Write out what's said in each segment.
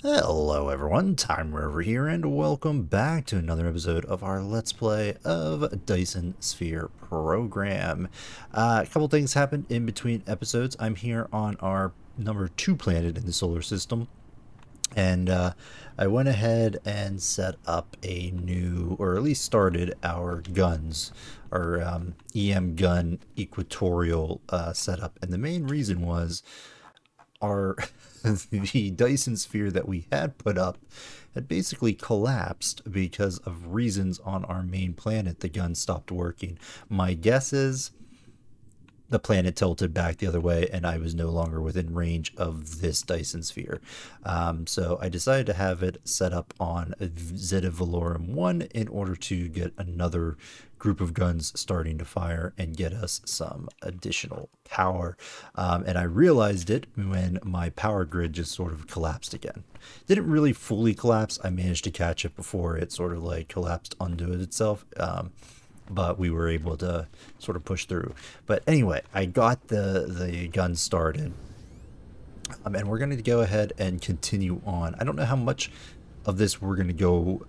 Hello everyone, Time Rover here, and welcome back to another episode of our Let's Play of Dyson Sphere Program. A couple things happened in between episodes. I'm here on our number 2 planet in the solar system, and I went ahead and set up a new, or at least started our guns, our EM gun equatorial setup, and the main reason was our the Dyson sphere that we had put up had basically collapsed because of reasons on our main planet. The gun stopped working. My guess is the planet tilted back the other way and I was no longer within range of this Dyson sphere. So I decided to have it set up on Zeta Valorum 1 in order to get another group of guns starting to fire and get us some additional power. And I realized it when my power grid just sort of collapsed again. Didn't really fully collapse. I managed to catch it before it sort of like collapsed onto itself. But we were able to sort of push through. But anyway, I got the gun started, and we're going to go ahead and continue on. I don't know how much of this we're going to go,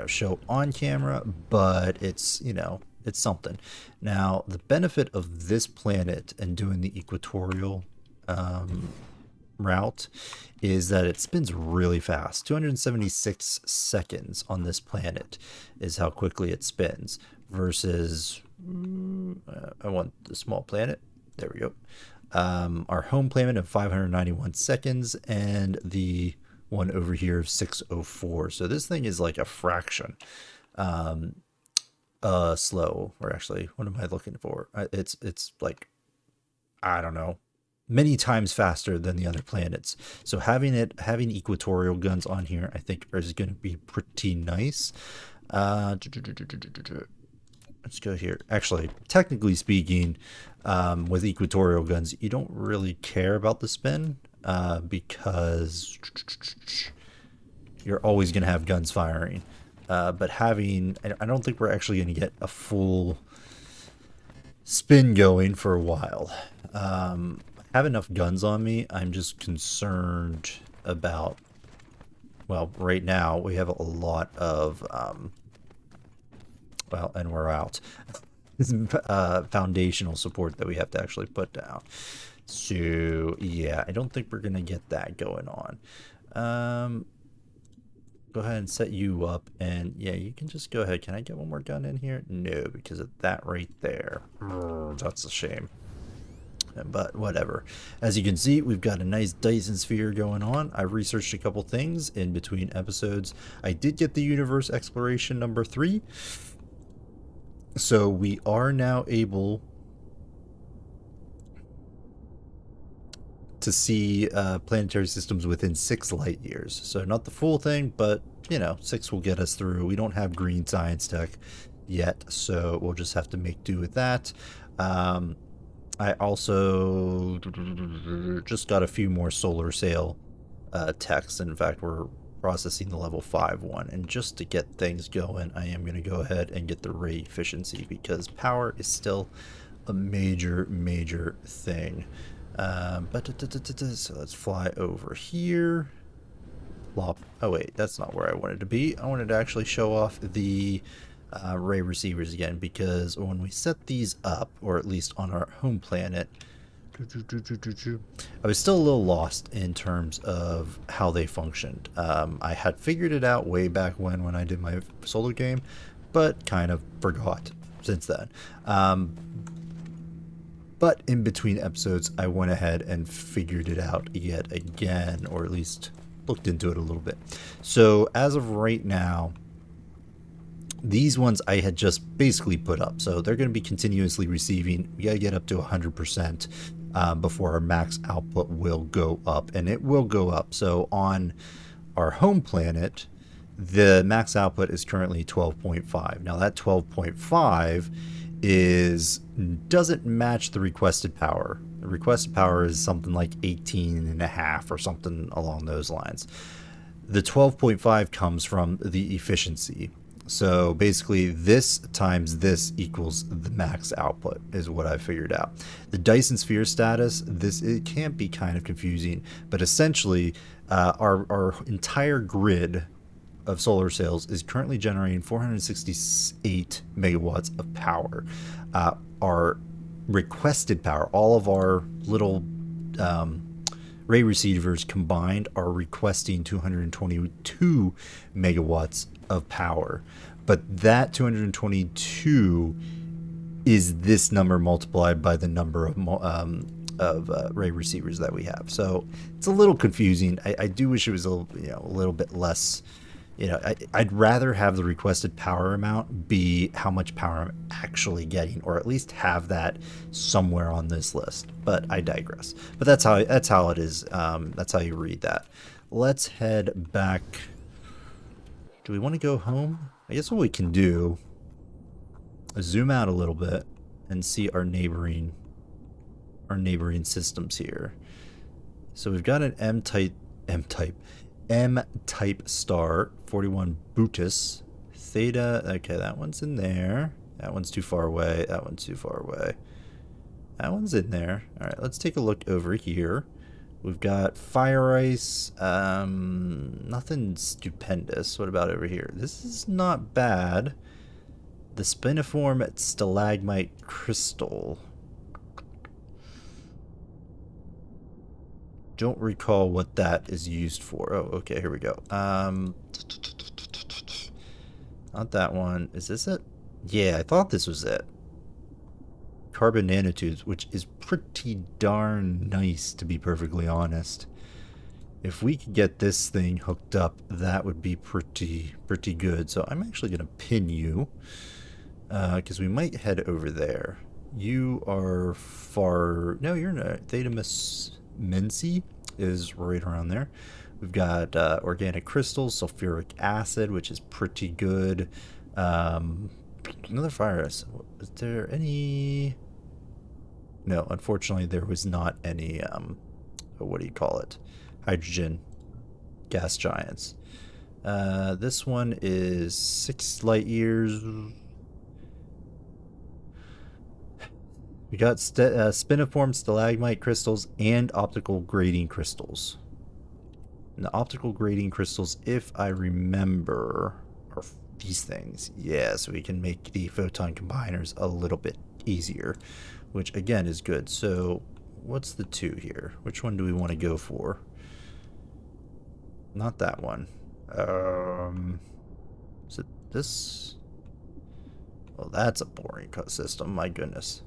show on camera, but it's something. Now, the benefit of this planet and doing the equatorial route is that it spins really fast. 276 seconds on this planet is how quickly it spins versus I want the small planet. There we go. Our home planet of 591 seconds and the one over here of 604. So this thing is like a fraction slow, or actually, what am I looking for? It's like, I don't know, many times faster than the other planets. So having equatorial guns on here, I think is going to be pretty nice. Let's go here. Actually, technically speaking, with equatorial guns, you don't really care about the spin because you're always going to have guns firing. But I don't think we're actually going to get a full spin going for a while. Have enough guns on me. I'm just concerned about, well, right now we have a lot of and we're out foundational support that we have to actually put down. So yeah, I don't think we're gonna get that going on. Go ahead and set you up, and yeah, you can just go ahead. Can I get one more gun in here? No, because of that right there. That's a shame. But whatever. As you can see, we've got a nice Dyson sphere going on. I researched a couple things in between episodes. I did get the universe exploration number 3. So we are now able to see planetary systems within 6 light years. So not the full thing, but 6 will get us through. We don't have green science tech yet, so we'll just have to make do with that. I also just got a few more solar sail techs. In fact, we're processing the level 5 one. And just to get things going, I am going to go ahead and get the ray efficiency because power is still a major, major thing. So let's fly over here. Plop. Oh wait, that's not where I wanted to be. I wanted to actually show off the ray receivers again, because when we set these up, or at least on our home planet, I was still a little lost in terms of how they functioned. I had figured it out way back when I did my solar game, but kind of forgot since then. But in between episodes, I went ahead and figured it out yet again, or at least looked into it a little bit. So as of right now, these ones I had just basically put up. So they're going to be continuously receiving. We got to get up to 100% before our max output will go up. And it will go up. So on our home planet, the max output is currently 12.5. Now that 12.5 doesn't match the requested power. The requested power is something like 18.5 or something along those lines. The 12.5 comes from the efficiency. So basically this times this equals the max output is what I figured out. The Dyson Sphere status, it can be kind of confusing, but essentially Our entire grid of solar cells is currently generating 468 megawatts of power. Our requested power, all of our little ray receivers combined are requesting 222 megawatts of power. But that 222 is this number multiplied by the number of ray receivers that we have. So it's a little confusing. I do wish it was a little bit less. I'd rather have the requested power amount be how much power I'm actually getting, or at least have that somewhere on this list. But I digress. But that's how it is. That's how you read that. Let's head back. Do we want to go home? I guess what we can do is zoom out a little bit and see our neighboring systems here. So we've got an M-type star, 41 Bootis. Theta, okay, that one's in there. That one's too far away. That one's too far away. That one's in there. All right, let's take a look over here. We've got Fire Ice. Nothing stupendous. What about over here? This is not bad. The Spiniform Stalagmite Crystal. Don't recall what that is used for. Oh, okay, here we go. Not that one. Is this it? Yeah, I thought this was it. Carbon nanotubes, which is pretty darn nice, to be perfectly honest. If we could get this thing hooked up, that would be pretty good. So I'm actually going to pin you, because we might head over there. You are far... No, you're not. Theta Mensi is right around there. We've got organic crystals, sulfuric acid, which is pretty good. Another virus. Was there any... No, unfortunately there was not any, what do you call it? Hydrogen gas giants. This one is 6 light years. We got spiniform stalagmite crystals and optical grading crystals. And the optical grading crystals, if I remember, are these things. Yeah, so we can make the photon combiners a little bit easier, which again is good. So what's the 2 here? Which one do we want to go for? Not that one. Is it this? Well, that's a boring system, my goodness.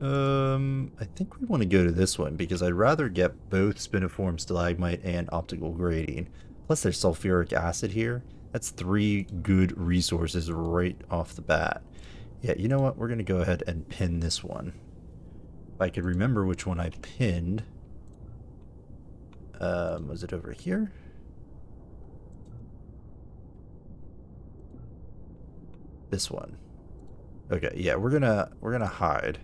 I think we want to go to this one because I'd rather get both spiniform stalagmite and optical grading. Plus there's sulfuric acid here. That's 3 good resources right off the bat. Yeah, you know what? We're going to go ahead and pin this one. If I could remember which one I pinned. Was it over here? This one. Okay, yeah, we're gonna hide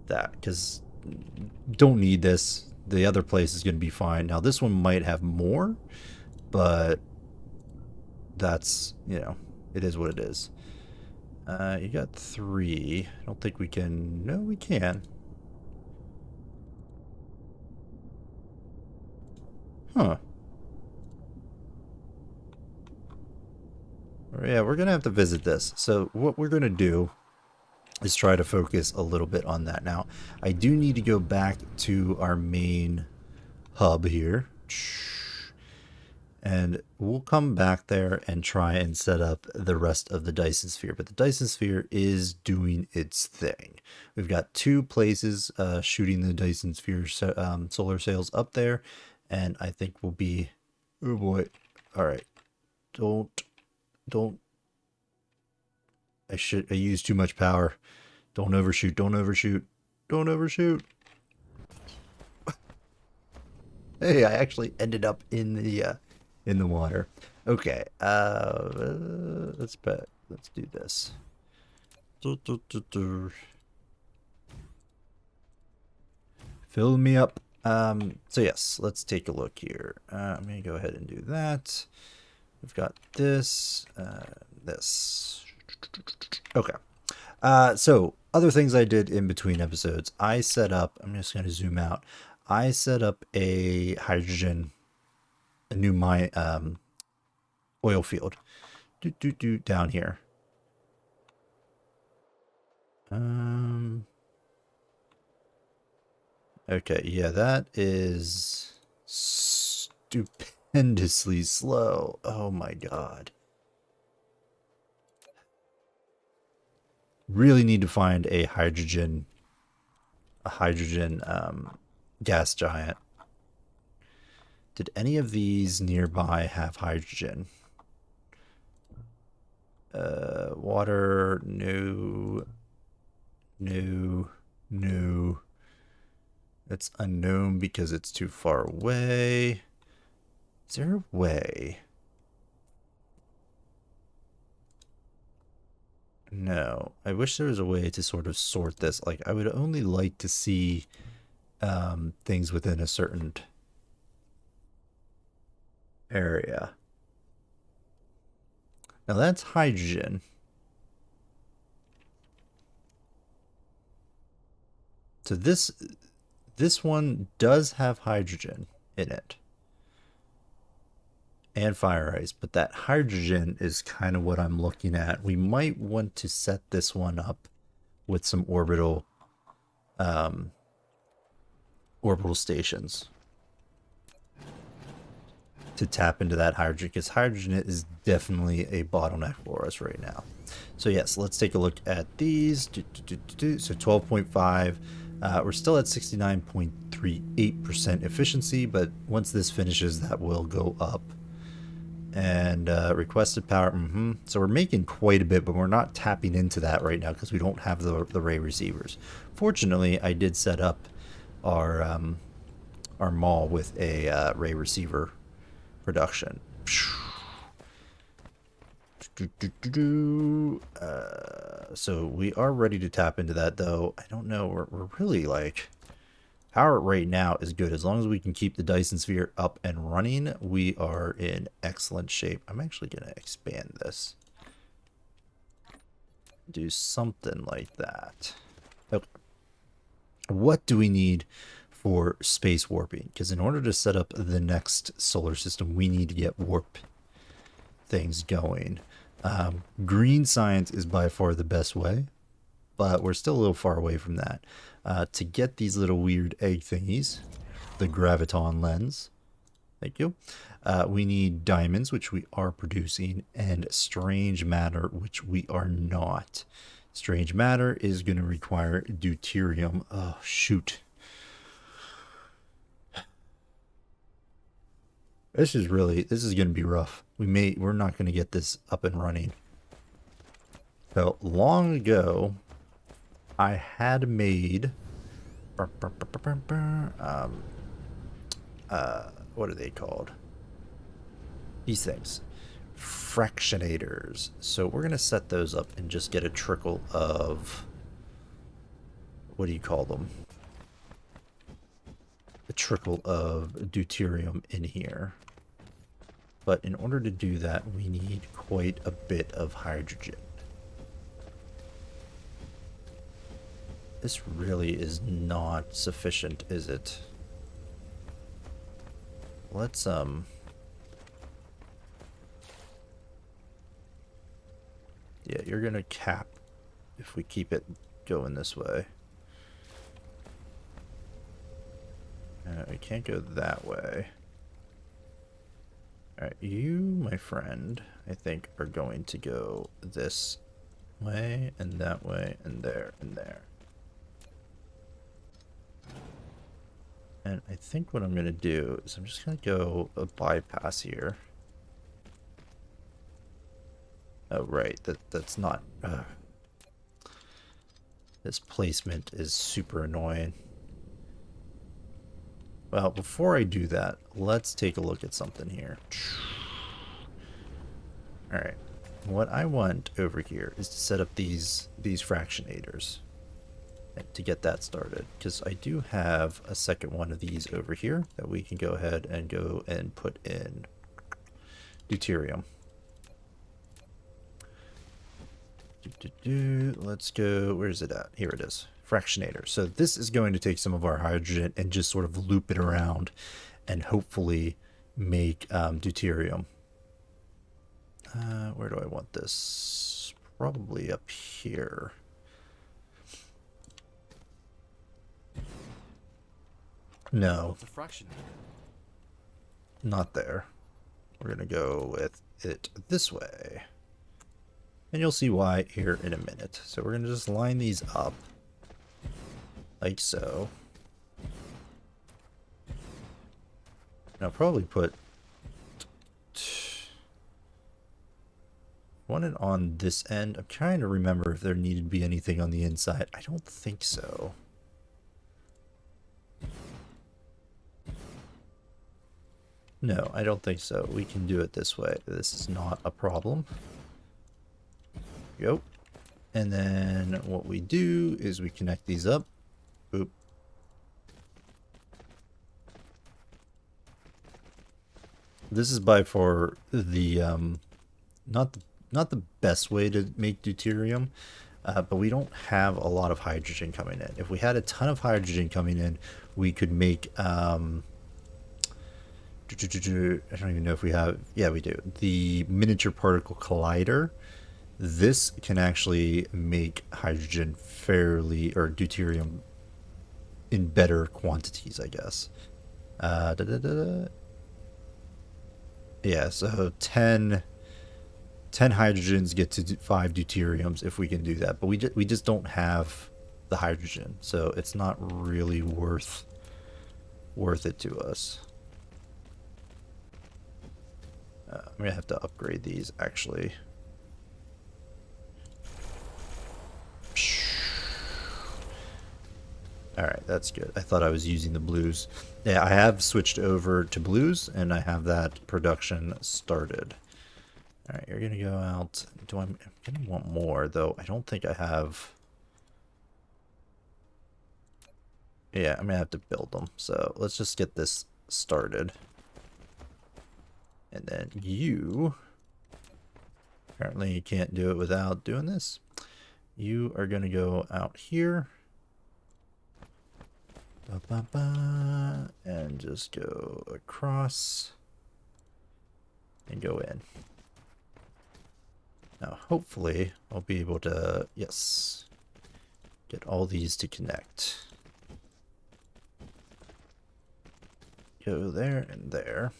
that because don't need this. The other place is gonna be fine. Now this one might have more, but that's, you know, it is what it is. You got 3. I don't think we can. No, we can. Huh. Yeah, we're gonna have to visit this. So what we're gonna do is try to focus a little bit on that. Now, I do need to go back to our main hub here. And we'll come back there and try and set up the rest of the Dyson Sphere. But the Dyson Sphere is doing its thing. We've got 2 places shooting the Dyson Sphere solar sails up there. And I think we'll be... Oh boy. Alright. Don't... I used too much power. Don't overshoot. Don't overshoot. Don't overshoot. Hey, I actually ended up in the water. Okay. Let's do this. Fill me up. So yes, let's take a look here. I'm gonna go ahead and do that. We've got this, this. Okay. So other things I did in between episodes, I set up, I'm just going to zoom out. I set up a new mine, oil field, down here. Okay, yeah, that is stupendously slow. Oh my god. Really need to find a hydrogen gas giant. Did any of these nearby have hydrogen? Water, no. It's unknown because it's too far away. Is there a way? No. I wish there was a way to sort of sort this. Like, I would only like to see things within a certain area. Now that's hydrogen. So this one does have hydrogen in it. And fire ice, but that hydrogen is kind of what I'm looking at. We might want to set this one up with some orbital stations to tap into that hydrogen, because hydrogen is definitely a bottleneck for us right now. So yes, let's take a look at these. So 12.5. We're still at 69.38% efficiency, but once this finishes, that will go up. And requested power. So we're making quite a bit, but we're not tapping into that right now because we don't have the ray receivers. Fortunately, I did set up our mall with a ray receiver production. So we are ready to tap into that, though. I don't know. We're really like... Power right now is good. As long as we can keep the Dyson Sphere up and running, we are in excellent shape. I'm actually going to expand this. Do something like that. Okay. What do we need for space warping? Because in order to set up the next solar system, we need to get warp things going. Green science is by far the best way, but we're still a little far away from that. To get these little weird egg thingies, the graviton lens, thank you, we need diamonds, which we are producing, and strange matter, which we are not. Strange matter is going to require deuterium. Oh, shoot. This is going to be rough. We're not going to get this up and running. So long ago, I had made what are they called? These things. Fractionators. So we're going to set those up and just get a trickle of, what do you call them? A trickle of deuterium in here. But in order to do that, we need quite a bit of hydrogen. This really is not sufficient, is it? Let's, yeah, you're gonna cap if we keep it going this way. We can't go that way. Alright, you, my friend, I think are going to go this way, and that way, and there, and there. And I think what I'm going to do is I'm just going to go a bypass here. Oh, right. That's not... this placement is super annoying. Well, before I do that, let's take a look at something here. Alright. What I want over here is to set up these fractionators. To get that started, because I do have a second one of these over here that we can go ahead and put in deuterium. Let's go, where's it at? Here it is. fractionator. So this is going to take some of our hydrogen and just sort of loop it around and hopefully make deuterium. Where do I want this? Probably up here. No. It's a fractionator. Not there. We're going to go with it this way. And you'll see why here in a minute. So we're going to just line these up. Like so. And I'll probably put one on this end. I'm trying to remember if there needed to be anything on the inside. I don't think so. No, I don't think so. We can do it this way. This is not a problem. Go. And then what we do is we connect these up. Boop. This is by far the not the best way to make deuterium, but we don't have a lot of hydrogen coming in. If we had a ton of hydrogen coming in, we could make I don't even know if we have. Yeah, we do. The miniature particle collider. This can actually make hydrogen fairly, or deuterium in better quantities, I guess. Yeah, so 10 hydrogens get to 5 deuteriums if we can do that. But we just don't have the hydrogen, so it's not really worth it to us. I'm going to have to upgrade these, actually. Alright, that's good. I thought I was using the blues. Yeah, I have switched over to blues, and I have that production started. Alright, you're going to go out. I'm going to want more, though. I don't think I have... Yeah, I'm going to have to build them. So let's just get this started. And then you... Apparently you can't do it without doing this. You are going to go out here. And just go across. And go in. Now, hopefully, I'll be able to, yes, get all these to connect. Go there and there.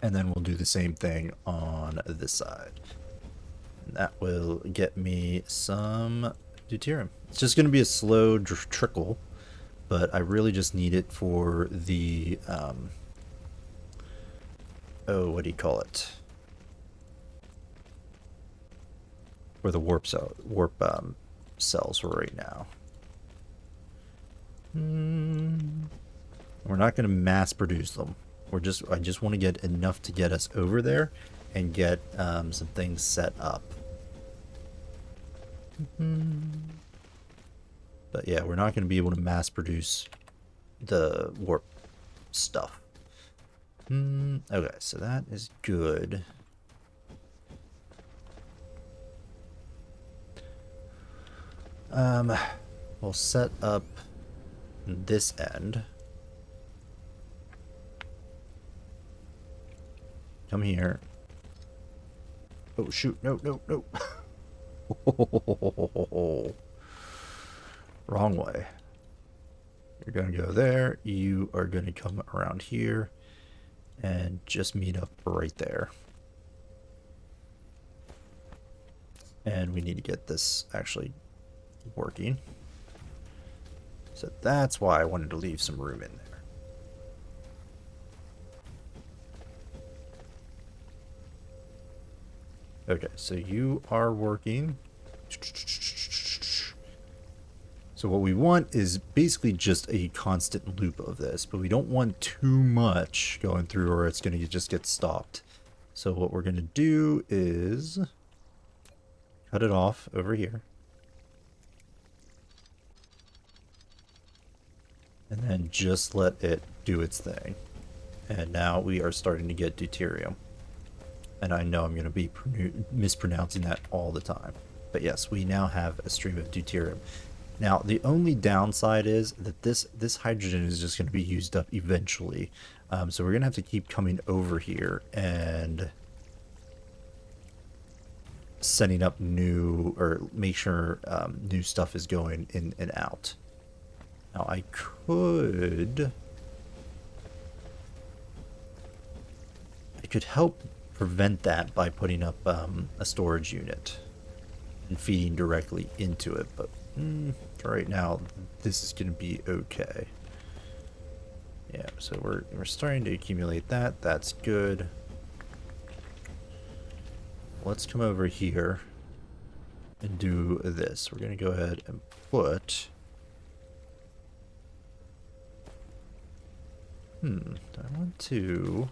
And then we'll do the same thing on this side. And that will get me some deuterium. It's just going to be a slow trickle, but I really just need it for the, oh, what do you call it? For the warp cells right now. We're not going to mass produce them. I just want to get enough to get us over there and get some things set up. But yeah, we're not going to be able to mass produce the warp stuff. Okay, so that is good. We'll set up this end. Come here. Oh shoot, no. Wrong way. You're going to go there. You are going to come around here and just meet up right there. And we need to get this actually working. So that's why I wanted to leave some room in there. Okay, so you are working. So what we want is basically just a constant loop of this, but we don't want too much going through or it's going to just get stopped. So what we're going to do is cut it off over here. And then just let it do its thing. And now we are starting to get deuterium. And I know I'm going to be mispronouncing that all the time. But yes, we now have a stream of deuterium. Now, the only downside is that this hydrogen is just going to be used up eventually. So we're going to have to keep coming over here and setting up new, or make sure new stuff is going in and out. Now, I could help prevent that by putting up a storage unit and feeding directly into it, but for right now, this is going to be okay. Yeah, so we're starting to accumulate that. That's good. Let's come over here and do this. We're going to go ahead and put... do I want to...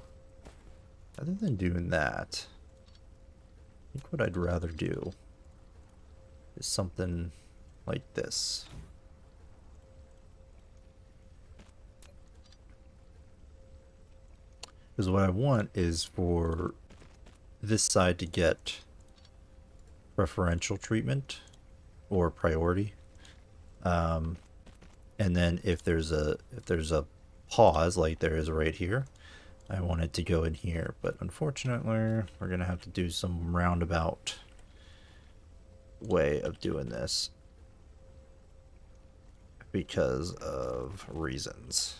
Other than doing that, I think what I'd rather do is something like this. Because what I want is for this side to get preferential treatment or priority. And then if there's a pause like there is right here, I want it to go in here, but unfortunately we're gonna have to do some roundabout way of doing this because of reasons.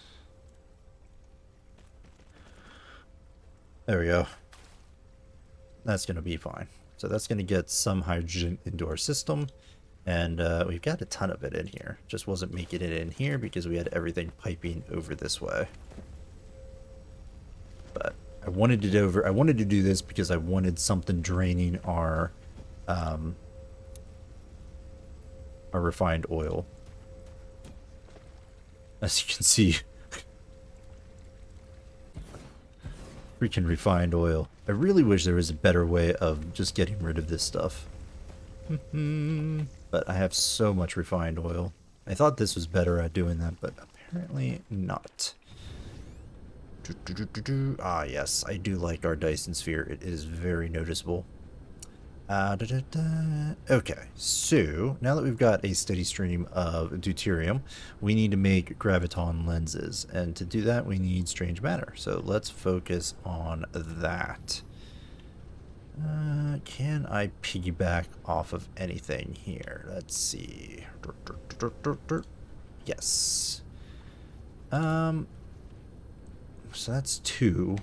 There we go. That's gonna be fine. So that's gonna get some hydrogen into our system, and we've got a ton of it in here. Just wasn't making it in here because we had everything piping over this way. But I wanted to do this because I wanted something draining our refined oil. As you can see, freaking refined oil. I really wish there was a better way of just getting rid of this stuff. But I have so much refined oil. I thought this was better at doing that, but apparently not. Ah, yes, I do like our Dyson Sphere. It is very noticeable. Okay, so now that we've got a steady stream of deuterium, we need to make graviton lenses, and to do that we need strange matter. So let's focus on that. Can I piggyback off of anything here? Let's see. Yes. So that's 2.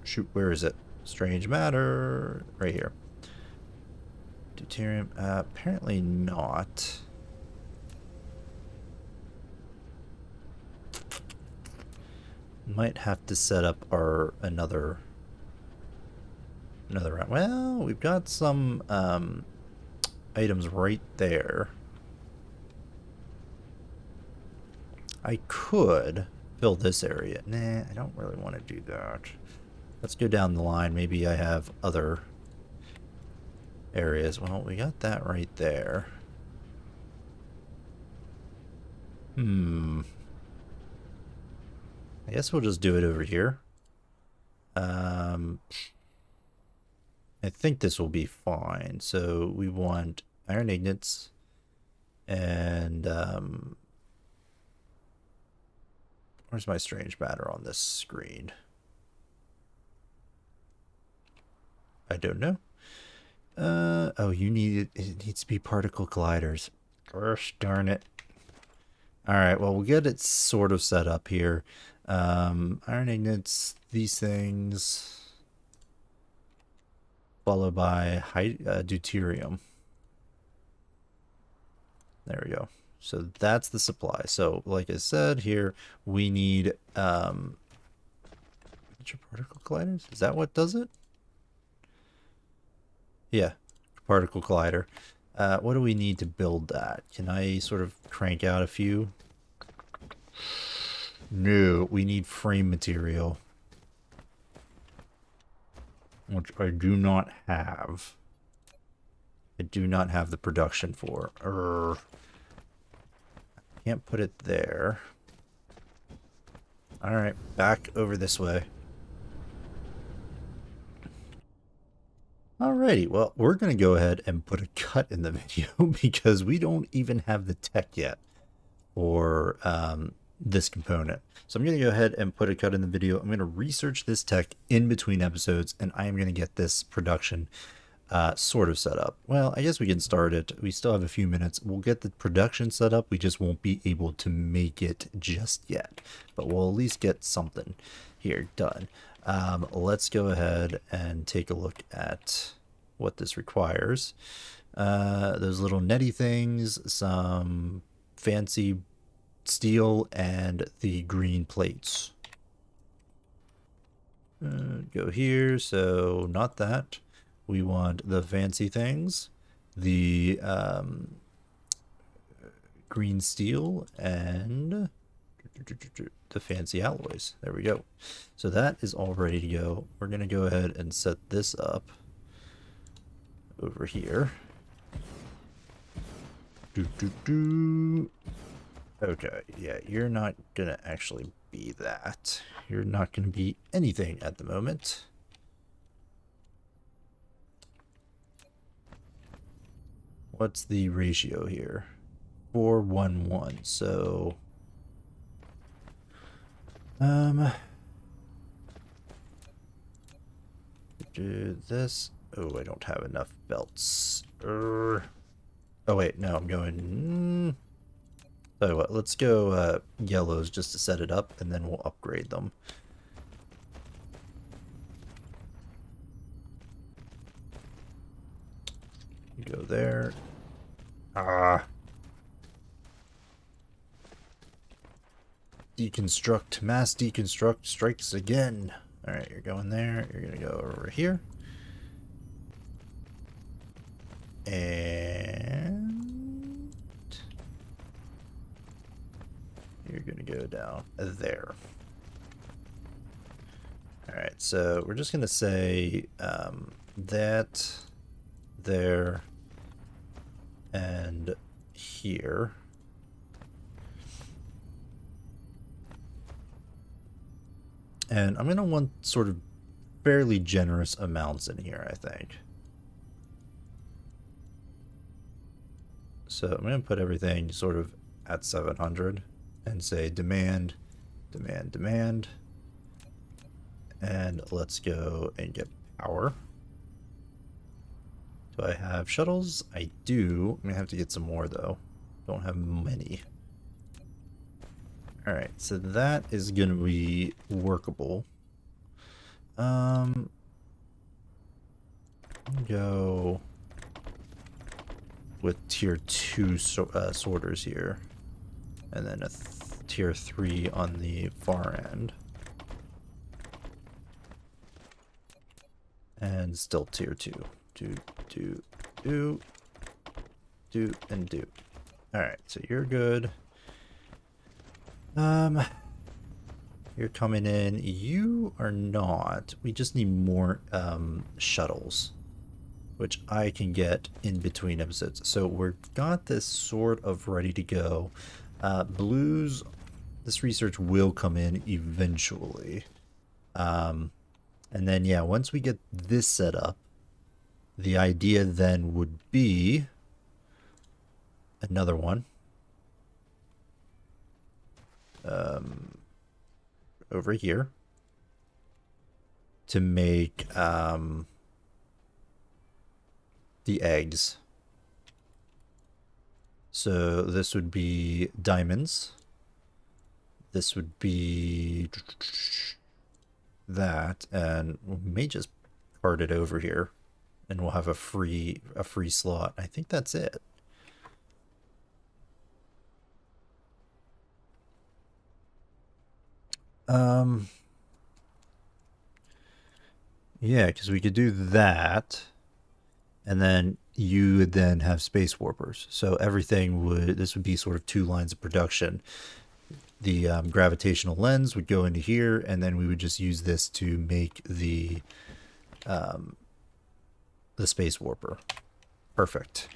Shoot, where is it? Strange matter. Right here. Deuterium. Apparently not. Might have to set up our another round. Well, we've got some items right there. I could fill this area. Nah, I don't really want to do that. Let's go down the line. Maybe I have other areas. Well, we got that right there. I guess we'll just do it over here. I think this will be fine. So we want iron ingots and where's my strange matter on this screen? I don't know. Oh, you need it needs to be particle colliders. Gosh darn it. Alright, well, we'll get it sort of set up here. Iron ingots, these things, followed by deuterium. There we go. So that's the supply. So like I said here, we need particle colliders? Is that what does it? Yeah, particle collider. What do we need to build that? Can I sort of crank out a few? No, we need frame material, which I do not have. I do not have the production for. Can't put it there. Alright, back over this way. Alrighty, well, we're going to go ahead and put a cut in the video because we don't even have the tech yet for this component. So I'm going to go ahead and put a cut in the video. I'm going to research this tech in between episodes, and I am going to get this production sort of set up. Well, I guess we can start it. We still have a few minutes. We'll get the production set up. We just won't be able to make it just yet, but we'll at least get something here done. Let's go ahead and take a look at what this requires. Those little netty things, some fancy steel, and the green plates. Go here, so not that. We want the fancy things, the green steel, and the fancy alloys. There we go. So that is all ready to go. We're going to go ahead and set this up over here. Okay, yeah, you're not going to actually be that. You're not going to be anything at the moment. What's the ratio here? 4:1:1. So do this. Oh, I don't have enough belts. Oh wait, no, I'm going. Tell you what, let's go yellows just to set it up, and then we'll upgrade them. You go there. Deconstruct, mass deconstruct strikes again. Alright, you're going there. You're gonna go over here. And you're gonna go down there. Alright, so we're just gonna say that, there, and here. And I'm going to want sort of fairly generous amounts in here, I think. So I'm going to put everything sort of at 700 and say demand, demand, demand. And let's go and get power. Do I have shuttles? I do. I'm going to have to get some more, though. Don't have many. Alright, so that is going to be workable. Go with tier 2 sorters here. And then a tier 3 on the far end. And still tier 2. Do, and do. Alright, so you're good. You're coming in. You are not. We just need more shuttles, which I can get in between episodes. So we've got this sort of ready to go. Blues, this research will come in eventually. And then, yeah, once we get this set up, the idea then would be another one. Over here to make the eggs. So this would be diamonds. This would be that, and we may just part it over here, and we'll have a free slot. I think that's it. Yeah, because we could do that, and then you would then have space warpers. So everything would, this would be sort of 2 lines of production. The gravitational lens would go into here, and then we would just use this to make the space warper. Perfect.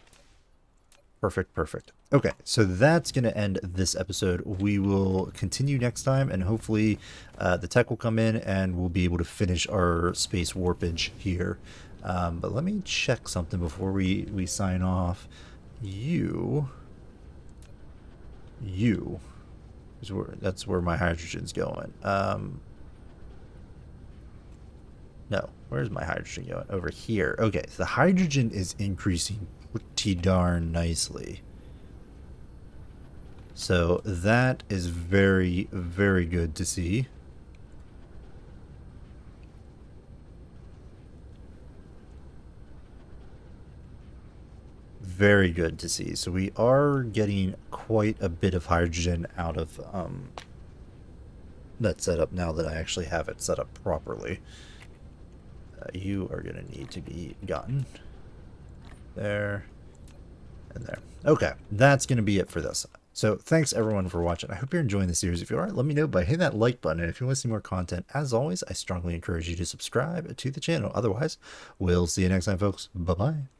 Perfect. Okay, so that's going to end this episode. We will continue next time, and hopefully the tech will come in and we'll be able to finish our space warpage here. But let me check something before we sign off. You is that's where my hydrogen's going. No, where's my hydrogen going? Over here. Okay, so the hydrogen is increasing pretty darn nicely. So that is very, very good to see. Very good to see. So we are getting quite a bit of hydrogen out of that setup now that I actually have it set up properly. You are going to need to be gotten there and there. Okay, that's going to be it for this. So thanks everyone for watching. I hope you're enjoying the series. If you are, let me know by hitting that like button. And if you want to see more content, as always, I strongly encourage you to subscribe to the channel. Otherwise, we'll see you next time, folks. Bye-bye.